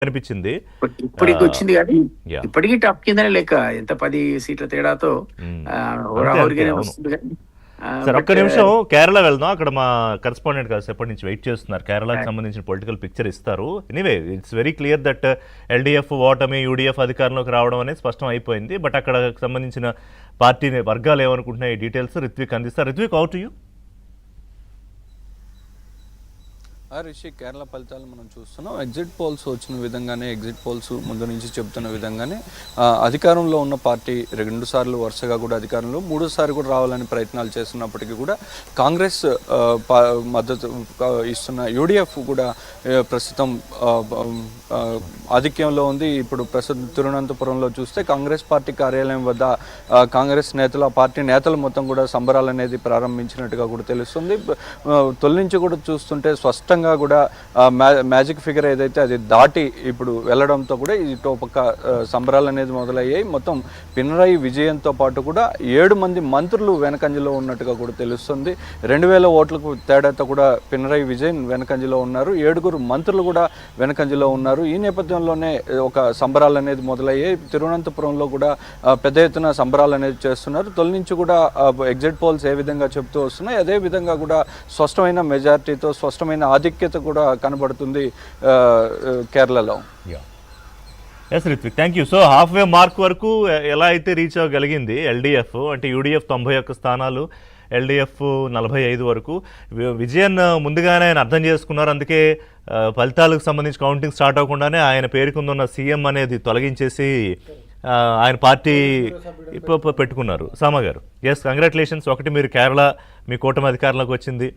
అనిపించింది. ఇప్పటికి ఆహ్, వచ్చింది కానీ యాహ్! ఇప్పటికీ టాప్ కిందనే లెక్క. ఎంత 10 సీట్ల తేడాతో హ్మ్. అంతే. అంతే. హోరాహోరీగానే అవును. వస్తుంది కానీ సరే ఒక్క బట్ నిమిషం కేరళ వెళ్దాం. అక్కడ మా కరెస్పాండెంట్ కాసేపటి నుంచి వెయిట్ చేస్తున్నారు. కేరళకి సంబంధించిన పొలిటికల్ పిక్చర్ ఇస్తారు. Anyway it's very clear that LDF ఓటమి, యూడీఎఫ్ అధికారంలోకి రావడం అనేది స్పష్టం అయిపోయింది. బట్ అక్కడ సంబంధించిన పార్టీ వర్గాలు ఏమనుకుంటున్నాయి ఈ డీటెయిల్స్ రిత్విక్ అందిస్తారు. Ritvik out to you. Rishi, Kerala ఫలితాలు మనం చూస్తున్నాం. ఎగ్జిట్ పోల్స్ వచ్చిన విధంగానే, ఎగ్జిట్ పోల్స్ ముందు నుంచి చెబుతున్న విధంగానే అధికారంలో ఉన్న పార్టీ 2 సార్లు వరుసగా కూడా అధికారంలో, 3సారి కూడా రావాలని ప్రయత్నాలు చేస్తున్నప్పటికీ కూడా కాంగ్రెస్ మద్దతు ఇస్తున్న యూడిఎఫ్ కూడా ప్రస్తుతం ఆధిక్యంలో ఉంది. ఇప్పుడు ప్రస్తుతం తిరువనంతపురంలో చూస్తే కాంగ్రెస్ పార్టీ కార్యాలయం వద్ద కాంగ్రెస్ నేతలు, ఆ పార్టీ నేతలు మొత్తం కూడా సంబరాలు అనేది ప్రారంభించినట్టుగా కూడా తెలుస్తుంది. తొలి నుంచి కూడా చూస్తుంటే స్పష్టంగా కూడా మ్యాజిక్ ఫిగర్ ఏదైతే అది దాటి ఇప్పుడు వెళ్ళడంతో కూడా ఇటు పక్క సంబరాలు అనేది మొదలయ్యాయి. మొత్తం పినరయి విజయంతో పాటు కూడా 7 మంది మంత్రులు వెనకంజలో ఉన్నట్టుగా కూడా తెలుస్తుంది. 2000 ఓట్లకు తేడాతో కూడా పినరయి విజయన్ వెనకంజలో ఉన్నారు. 7 మంత్రులు కూడా వెనకంజలో ఉన్నారు. ఈ నేపథ్యంలోనే ఒక సంబరాలు అనేది మొదలయ్యాయి. తిరువనంతపురంలో కూడా పెద్ద ఎత్తున సంబరాలు అనేది చేస్తున్నారు. తొలి నుంచి కూడా ఎగ్జిట్ పోల్స్ ఏ విధంగా చెప్తూ వస్తున్నాయి, అదే విధంగా కూడా స్పష్టమైన మెజారిటీతో స్పష్టమైన ఆధిక్యత కూడా కనబడుతుంది కేరళలో. Yes Ritvik, thank you. So half way mark వరకు ఎలా అయితే రీచ్ అవ్వగలిగింది ఎల్డీఎఫ్, అంటే యూడీఎఫ్ 91 స్థానాలు, ఎల్డీఎఫ్ 45 వరకు. విజయన్ ముందుగానే ఆయన అర్థం చేసుకున్నారు. అందుకే ఫలితాలకు సంబంధించి కౌంటింగ్ స్టార్ట్ అవ్వకుండానే ఆయన పేరుకుందున్న సీఎం అనేది తొలగించేసి ఆయన పార్టీ పెట్టుకున్నారు. సామా గారు, ఎస్ కంగ్రాచులేషన్స్. ఒకటి, మీరు కేరళ మీ కూటమి అధికారంలోకి వచ్చింది.